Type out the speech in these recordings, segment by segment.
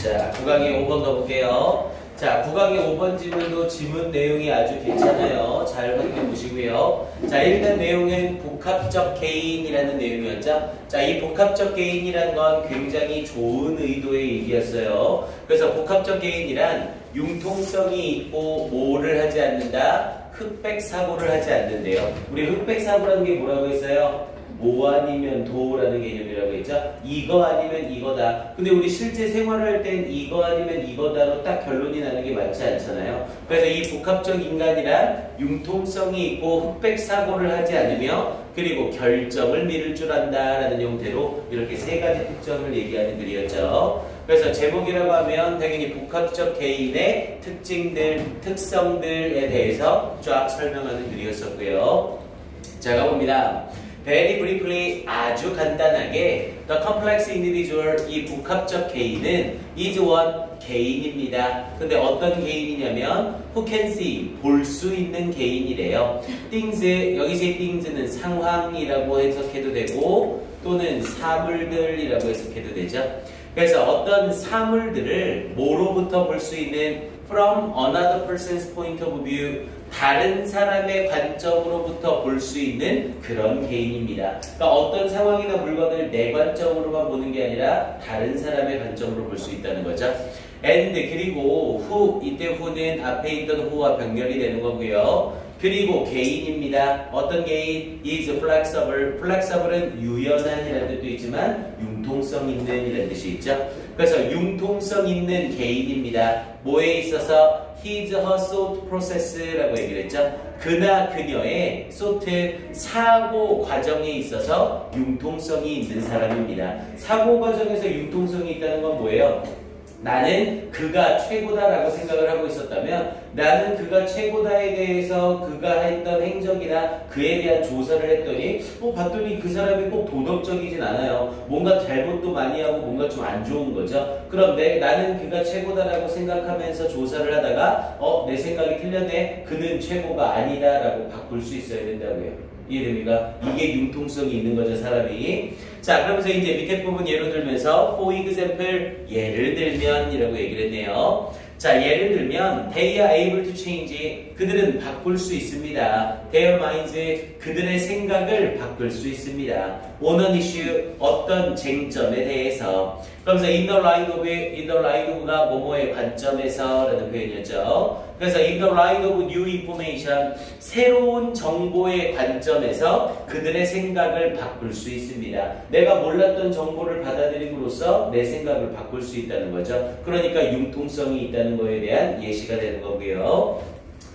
자, 9강의 5번 가볼게요. 자, 9강의 5번 지문도 지문 내용이 아주 괜찮아요. 잘 확인해 보시고요. 자, 일단 내용은 복합적 개인이라는 내용이었죠. 자, 이 복합적 개인이란 건 굉장히 좋은 의도의 얘기였어요. 그래서 복합적 개인이란 융통성이 있고 뭐를 하지 않는다? 흑백 사고를 하지 않는데요. 우리 흑백 사고라는 게 뭐라고 했어요? 뭐 아니면 도라는 개념이라고 했죠. 이거 아니면 이거다. 근데 우리 실제 생활을 할 땐 이거 아니면 이거다로 딱 결론이 나는 게 맞지 않잖아요. 그래서 이 복합적 인간이란 융통성이 있고 흑백 사고를 하지 않으며 그리고 결정을 미룰 줄 안다라는 형태로 이렇게 세 가지 특점을 얘기하는 글이었죠. 그래서 제목이라고 하면 당연히 복합적 개인의 특징들, 특성들에 대해서 쫙 설명하는 글이었었고요. 자, 가봅니다. Very briefly, 아주 간단하게 The complex individual, 이 복합적 개인은 is one, 개인입니다. 근데 어떤 개인이냐면 who can see, 볼 수 있는 개인이래요. things, 여기서의 things는 상황이라고 해석해도 되고 또는 사물들이라고 해석해도 되죠. 그래서 어떤 사물들을 뭐로부터 볼 수 있는 from another person's point of view, 다른 사람의 관점으로부터 볼 수 있는 그런 개인입니다. 그러니까 어떤 상황이나 물건을 내 관점으로만 보는 게 아니라 다른 사람의 관점으로 볼 수 있다는 거죠. and 그리고 who, 이때 who는 앞에 있던 who와 병렬이 되는 거고요. 그리고 개인입니다. 어떤 개인? is flexible. flexible은 유연한이라는 뜻도 있지만 융통성 있는 이라는 뜻이 있죠. 그래서 융통성 있는 개인입니다. 뭐에 있어서? his, her thought process라고 얘기를 했죠. 그나 그녀의 thought, 사고 과정에 있어서 융통성이 있는 사람입니다. 사고 과정에서 융통성이 있다는 건 뭐예요? 나는 그가 최고다라고 생각을 하고 있었다면 나는 그가 최고다에 대해서 그가 했던 행적이나 그에 대한 조사를 했더니 봤더니 그 사람이 꼭 도덕적이진 않아요. 뭔가 잘못도 많이 하고 뭔가 좀 안 좋은 거죠. 그럼 나는 그가 최고다라고 생각하면서 조사를 하다가 내 생각이 틀렸네. 그는 최고가 아니다라고 바꿀 수 있어야 된다고요. 이해됩니까? 이게 융통성이 있는 거죠, 사람이. 자, 그러면서 이제 밑에 부분 예로 들면서 for example, 예를 들면 이라고 얘기를 했네요. 자, 예를 들면 they are able to change, 그들은 바꿀 수 있습니다. their minds, 그들의 생각을 바꿀 수 있습니다. on an issue, 어떤 쟁점에 대해서. 그러면서 in the light of가 뭐뭐의 관점에서 라는 표현이었죠. 그래서 in the light of new information, 새로운 정보의 관점에서 그들의 생각을 바꿀 수 있습니다. 내가 몰랐던 정보를 받아들임으로써 내 생각을 바꿀 수 있다는 거죠. 그러니까 융통성이 있다는 거에 대한 예시가 되는 거고요.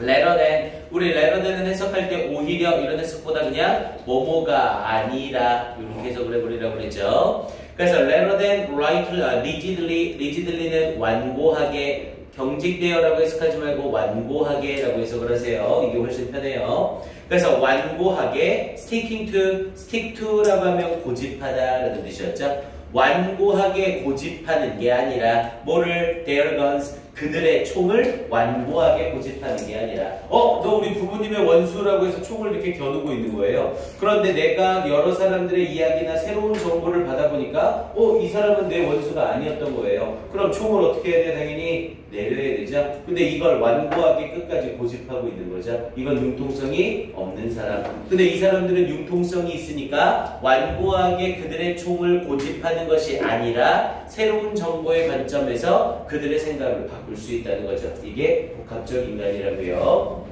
rather than, 우리 rather than은 해석할 때 오히려 이런 해석보다 그냥 뭐뭐가 아니라 이렇게 해석을 해버리라고 그랬죠. 그래서 rather than rigidly는 완고하게, 경직되어라고 해석하지 말고 완고하게라고 해석을 하세요. 이게 훨씬 편해요. 그래서 완고하게 stick to라고 하면 고집하다라는 뜻이었죠. 완고하게 고집하는 게 아니라 뭐를 their guns, 그들의 총을 완고하게 고집하는 게 아니라 너 우리 부모님의 원수라고 해서 총을 이렇게 겨누고 있는 거예요. 그런데 내가 여러 사람들의 이야기나 새로운 정보를 받아보니까 이 사람은 내 원수가 아니었던 거예요. 그럼 총을 어떻게 해야 돼? 당연히 내려야 되죠. 근데 이걸 완고하게 끝까지 고집하고 있는 거죠. 이건 융통성이 없는 사람. 근데 이 사람들은 융통성이 있으니까 완고하게 그들의 총을 고집하는 것이 아니라 새로운 정보의 관점에서 그들의 생각을 바꿀 수 있다는 거죠. 이게 복합적 인간이라고요.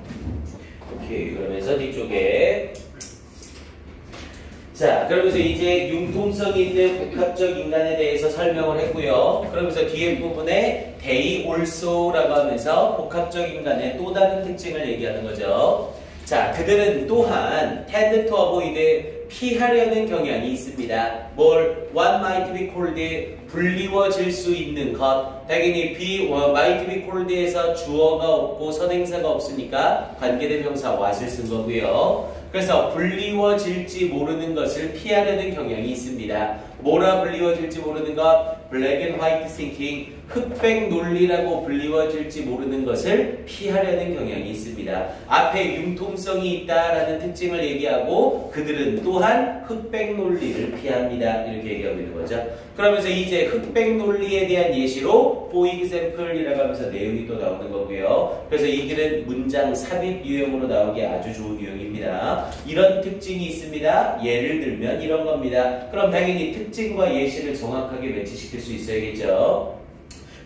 오케이, 그러면서 뒤쪽에 자, 그러면서 이제 융통성 있는 복합적 인간에 대해서 설명을 했고요. 그러면서 뒤에 부분에 they also라고 하면서 복합적 인간의 또 다른 특징을 얘기하는 거죠. 자, 그들은 또한 tend to avoid, 피하려는 경향이 있습니다. 뭘? What might be called, 불리워질 수 있는 것. 당연히 might be called에서 주어가 없고 선행사가 없으니까 관계대명사 what을 쓴 거고요. 그래서 불리워질지 모르는 것을 피하려는 경향이 있습니다. 뭐라 불리워질지 모르는 것? black and white thinking, 흑백 논리라고 불리워질지 모르는 것을 피하려는 경향이 있습니다. 앞에 융통성이 있다라는 특징을 얘기하고 그들은 또한 흑백 논리를 피합니다. 이렇게 얘기하고 있는 거죠. 그러면서 이제 흑백 논리에 대한 예시로 for example이라고 하면서 내용이 또 나오는 거고요. 그래서 이들은 문장 삽입 유형으로 나오기 아주 좋은 유형입니다. 이런 특징이 있습니다. 예를 들면 이런 겁니다. 그럼 당연히 특징과 예시를 정확하게 매치시킬 수 있어야겠죠.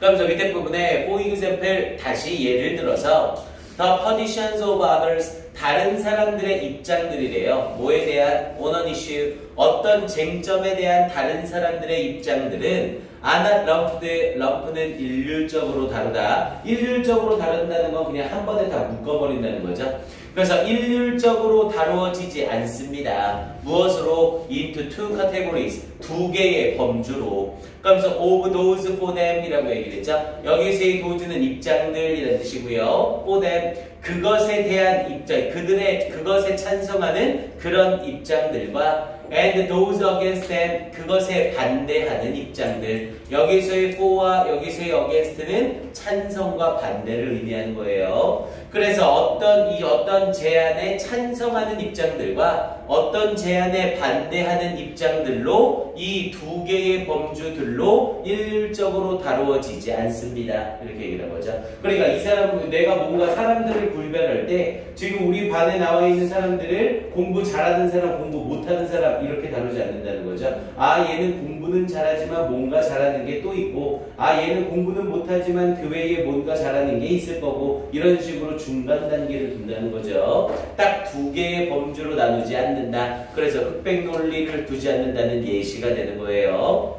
그러면서 밑에 부분에 for example 다시 예를 들어서 the positions of others 다른 사람들의 입장들이래요. 뭐에 대한 on an issue 어떤 쟁점에 대한 다른 사람들의 입장들은 are not lumped lump는 일률적으로 다루다. 일률적으로 다룬다는 건 그냥 한 번에 다 묶어버린다는 거죠. 그래서 일률적으로 다루어지지 않습니다. 무엇으로? into two categories 두 개의 범주로. 그러면서 of those for them 이라고 얘기를 했죠. 여기서의 those는 입장들이라는 뜻이고요. for them 그것에 대한 입장, 그것에 찬성하는 그런 입장들과 and those against them 그것에 반대하는 입장들. 여기서의 for와 여기서의 against는 찬성과 반대를 의미하는 거예요. 그래서 어떤 제안에 찬성하는 입장들과 어떤 제안에 반대하는 입장들로 이 두 개의 범주들로 일률적으로 다루어지지 않습니다. 이렇게 얘기를 한 거죠. 그러니까 이 사람은 내가 뭔가 사람들을 구별할 때 지금 우리 반에 나와 있는 사람들을 공부 잘하는 사람, 공부 못하는 사람 이렇게 다루지 않는다는 거죠. 아 얘는 공부는 잘하지만 뭔가 잘하는 게 또 있고 아 얘는 공부는 못하지만 그 외에 뭔가 잘하는 게 있을 거고 이런 식으로 중간 단계를 둔다는 거죠. 딱 두 개의 범주로 나누지 않는다. 그래서 흑백 논리를 두지 않는다는 예시가 되는 거예요.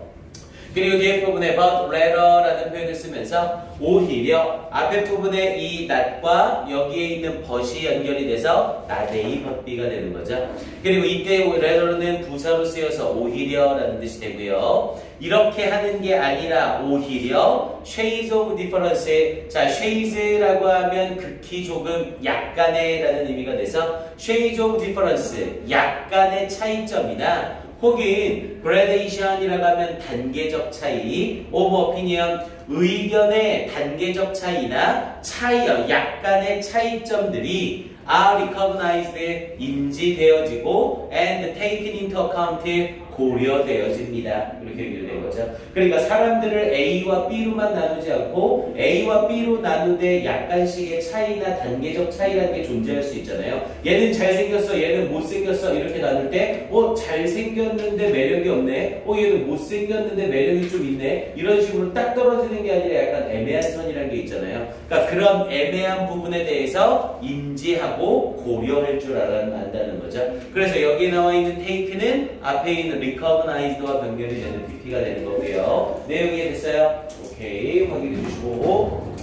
그리고 뒤에 부분에 but rather라는 표현을 쓰면서 오히려 앞에 부분에 이 not과 여기에 있는 but이 연결이 돼서 not A but B가 되는 거죠. 그리고 이때 rather는 부사로 쓰여서 오히려라는 뜻이 되고요. 이렇게 하는 게 아니라 오히려 shades of difference. 자, shades라고 하면 극히 조금 약간의 라는 의미가 돼서 shades of difference 약간의 차이점이나 혹은 gradation이라고 하면 단계적 차이, of opinion 의견의 단계적 차이나 약간의 차이점들이 are recognized 인지되어지고 and taken into account 고려되어집니다. 이렇게 얘기를 된 거죠. 그러니까 사람들을 A와 B로만 나누지 않고 A와 B로 나누되 약간씩의 차이나 단계적 차이라는 게 존재할 수 있잖아요. 얘는 잘생겼어, 얘는 못생겼어 이렇게 나눌 때 잘생겼는데 매력이 없네. 얘는 못생겼는데 매력이 좀 있네. 이런 식으로 딱 떨어지는 게 아니라 약간 애매한 선이라는 게 있잖아요. 그러니까 그런 애매한 부분에 대해서 인지하고 고려할 줄 안다는 거죠. 그래서 여기에 나와 있는 take는 앞에 있는 recognized와 변경이 되는 PP가 되는 거고요. 내용이 됐어요? 오케이, 확인해 주시고.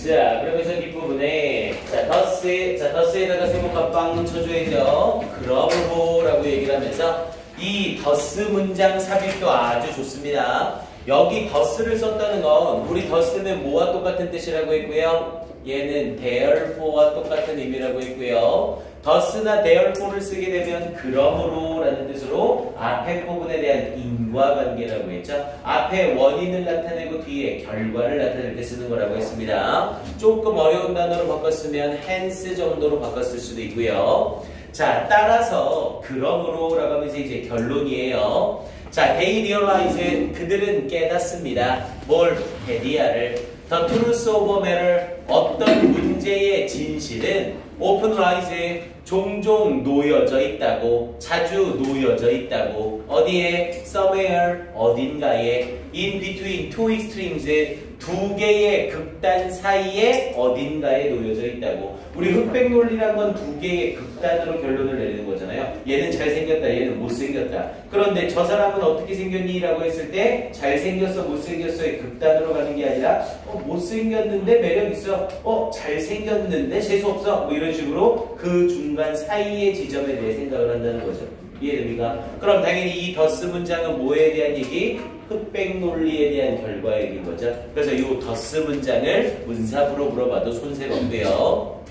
자, 그러면서 뒷부분에 thus에다가 세모가 빵 쳐줘야죠. 그러므로라고 얘기를 하면서 이 thus 문장 삽입도 아주 좋습니다. 여기 thus를 썼다는 건 우리 thus는 뭐와 똑같은 뜻이라고 했고요. 얘는 therefore와 똑같은 의미라고 했고요. thus나 therefore를 쓰게 되면 그러므로 라는 뜻으로 앞에 부분에 대한 인과관계라고 했죠. 앞에 원인을 나타내고 뒤에 결과를 나타낼 때 쓰는 거라고 했습니다. 조금 어려운 단어로 바꿨으면 hence 정도로 바꿨을 수도 있고요. 자, 따라서 그러므로 라고 하면서 이제 결론이에요. 자, they realize 그들은 깨닫습니다. 뭘? 데리아를 the truth of a matter 어떤 문제의 진실은 often lies 종종 놓여져 있다고, 자주 놓여져 있다고. 어디에? somewhere 어딘가에 in between two extremes 두 개의 극단 사이에 어딘가에 놓여져 있다고. 우리 흑백 논리란 건 두 개의 극단으로 결론을 내리는 거잖아요. 얘는 잘생겼다, 얘는 못생겼다. 그런데 저 사람은 어떻게 생겼니? 라고 했을 때 잘생겼어, 못생겼어의 극단으로 가는 게 아니라 못생겼는데 매력 있어, 잘생겼는데 재수없어, 뭐 이런 식으로 그 중간 사이의 지점에 대해 생각을 한다는 거죠. 이해됩니까? 그럼 당연히 이 더스 문장은 뭐에 대한 얘기? 흑백 논리에 대한 결과 얘기인 거죠. 그래서 이 더스 문장을 문사부로 물어봐도 손색 없고요.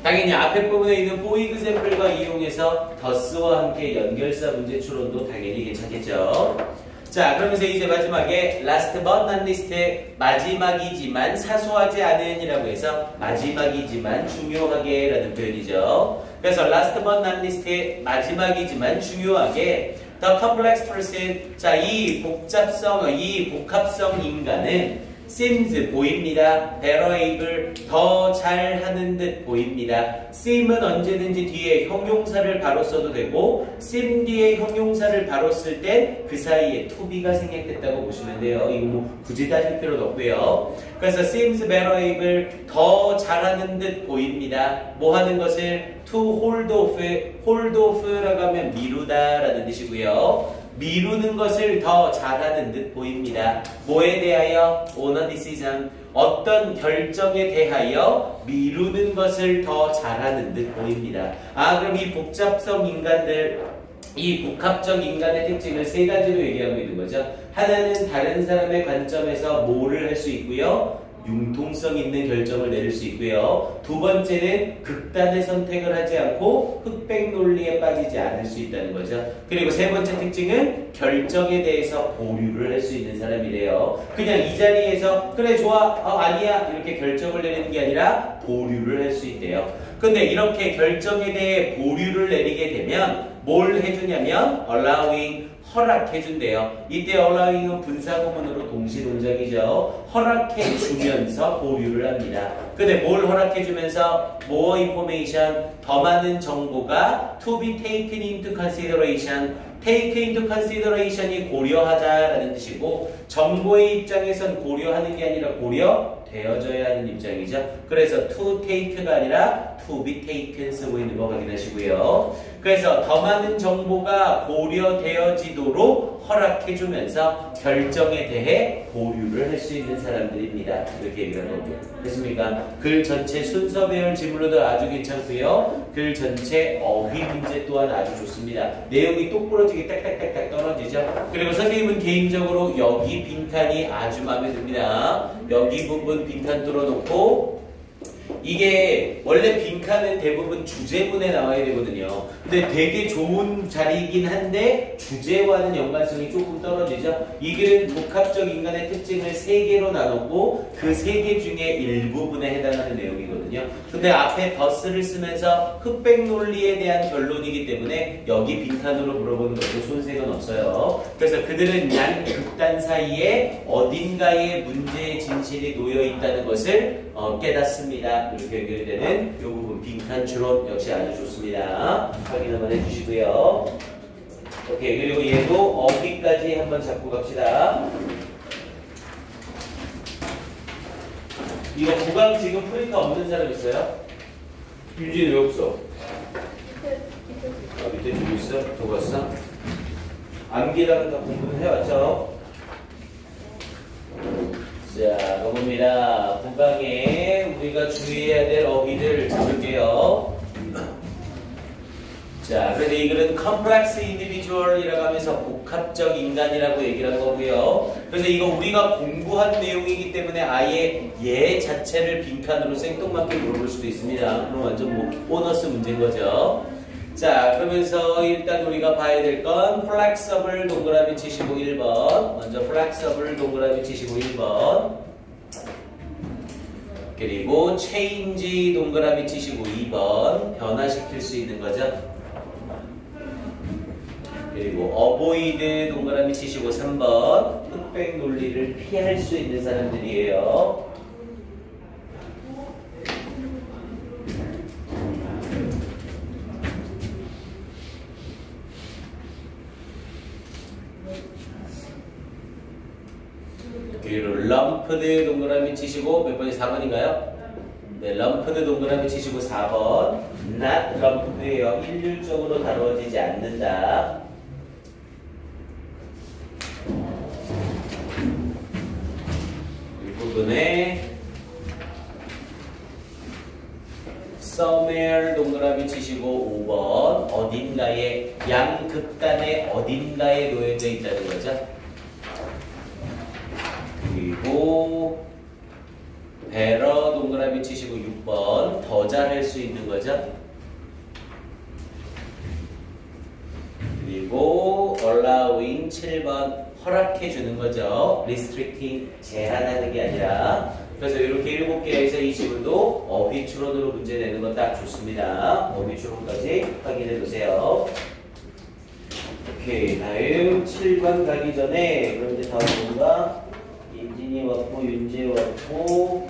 당연히 앞에 부분에 있는 for example과 이용해서 더스와 함께 연결사 문제 추론도 당연히 괜찮겠죠. 자, 그러면서 이제 마지막에 last but not least의 마지막이지만 사소하지 않은이라고 해서 마지막이지만 중요하게 라는 표현이죠. 그래서 last but not least의 마지막이지만 중요하게 the complex person, 자, 이 복합성 인간은 seems 보입니다. better able 더 잘하는 듯 보입니다. seem은 언제든지 뒤에 형용사를 바로 써도 되고 seem 뒤에 형용사를 바로 쓸 때 그 사이에 to be가 생략됐다고 보시면 돼요. 이거 뭐 굳이 따질 필요도 없고요. 그래서 seems better able 더 잘하는 듯 보입니다. 뭐 하는 것을 to hold off라고 하면 미루다 라는 뜻이고요. 미루는 것을 더 잘하는 듯 보입니다. 뭐에 대하여? on a decision. 어떤 결정에 대하여 미루는 것을 더 잘하는 듯 보입니다. 아, 그럼 이 복잡성 인간들, 이 복합적 인간의 특징을 세 가지로 얘기하고 있는 거죠. 하나는 다른 사람의 관점에서 뭐를 할 수 있고요. 융통성 있는 결정을 내릴 수 있고요. 두 번째는 극단의 선택을 하지 않고 흑백 논리에 빠지지 않을 수 있다는 거죠. 그리고 세 번째 특징은 결정에 대해서 보류를 할 수 있는 사람이래요. 그냥 이 자리에서 그래 좋아 아니야 이렇게 결정을 내리는 게 아니라 보류를 할 수 있대요. 근데 이렇게 결정에 대해 보류를 내리게 되면 뭘 해주냐면 allowing 허락해준대요. 이때 allowing은 분사구문으로 동시동작이죠. 허락해주면서 보류를 합니다. 근데 뭘 허락해주면서? more information, 더 많은 정보가 to be taken into consideration, take into consideration이 고려하다라는 뜻이고 정보의 입장에선 고려하는 게 아니라 고려되어져야 하는 입장이죠. 그래서 to take가 아니라 to be taken 쓰고 있는 거 확인하시고요. 그래서 더 많은 정보가 고려되어지도록 허락해주면서 결정에 대해 보류를 할 수 있는 사람들입니다. 이렇게 얘기하는 거고요. 됐습니까? 글 전체 순서 배열 지문로도 아주 괜찮고요. 글 전체 어휘 문제 또한 아주 좋습니다. 내용이 똑부러지게 딱딱딱딱 떨어지죠. 그리고 선생님은 개인적으로 여기 빈칸이 아주 마음에 듭니다. 여기 부분 빈칸 뚫어놓고 이게 원래 빈칸은 대부분 주제문에 나와야 되거든요. 근데 되게 좋은 자리이긴 한데 주제와는 연관성이 조금 떨어지죠. 이 글은 복합적 인간의 특징을 3개로 나눴고 그 3개 중에 일부분에 해당하는 내용이거든요. 근데 앞에 더스를 쓰면서 흑백 논리에 대한 결론이기 때문에 여기 빈칸으로 물어보는 것도 손색은 없어요. 그래서 그들은 양 극단 사이에 어딘가에 문제의 진실이 놓여 있다는 것을 깨닫습니다. 이렇게 연결되는 이 부분 빈칸 추론 역시 아주 좋습니다. 확인 한번 해주시고요. 오케이, 그리고 얘도 어휘까지 한번 잡고 갑시다. 이거 구강 지금 프린터 없는 사람 있어요? 윤진이 왜 없어? 밑에 두고 있어? 두고 왔어? 암기랑 다 공부는 해왔죠? 자, 가봅니다. 구강에 우리가 주의해야 될 어휘들 잡을게요. 자, 그래서 이 글은 complex individual이라고 하면서 복합적 인간이라고 얘기를 한 거고요. 그래서 이거 우리가 공부한 내용이기 때문에 아예 얘 자체를 빈칸으로 생뚱맞게 물어볼 수도 있습니다. 그럼 완전 뭐 보너스 문제인 거죠. 자, 그러면서 일단 우리가 봐야 될 건 flexible 동그라미 치시고 1번. 먼저 flexible 동그라미 치시고 1번. 그리고 change 동그라미 치시고 2번. 변화시킬 수 있는 거죠. 그리고 avoid 동그라미 치시고 3번. 흑백 논리를 피할 수 있는 사람들이에요. 그리고 lumped 동그라미 치시고 몇 번이 4번인가요? 네, lumped 동그라미 치시고 4번. not lumped예요. 일률적으로 다루어지지 않는다. 이 부분에 somewhere 동그라미 치시고 5번. 어딘가에, 양극단의 어딘가에 놓여져 있다는 거죠. 그리고 better 동그라미 치시고 6번. 더 잘할 수 있는 거죠. 그리고 allowing 7번. 허락해 주는 거죠. restricting, 제한하는 게 아니라. 그래서 이렇게 7개에서 이 지문도 어휘 추론으로 문제 내는 건 딱 좋습니다. 어휘 추론까지 확인해 보세요. 오케이, 다음 7번 가기 전에 그럼 이제 다음 뭔가 임진이 왔고 윤재 왔고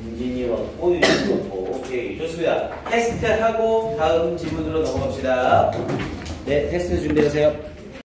윤진이 왔고 윤진이 왔고. 오케이, 좋습니다. 테스트하고 다음 지문으로 넘어갑시다. 네, 테스트 준비하세요.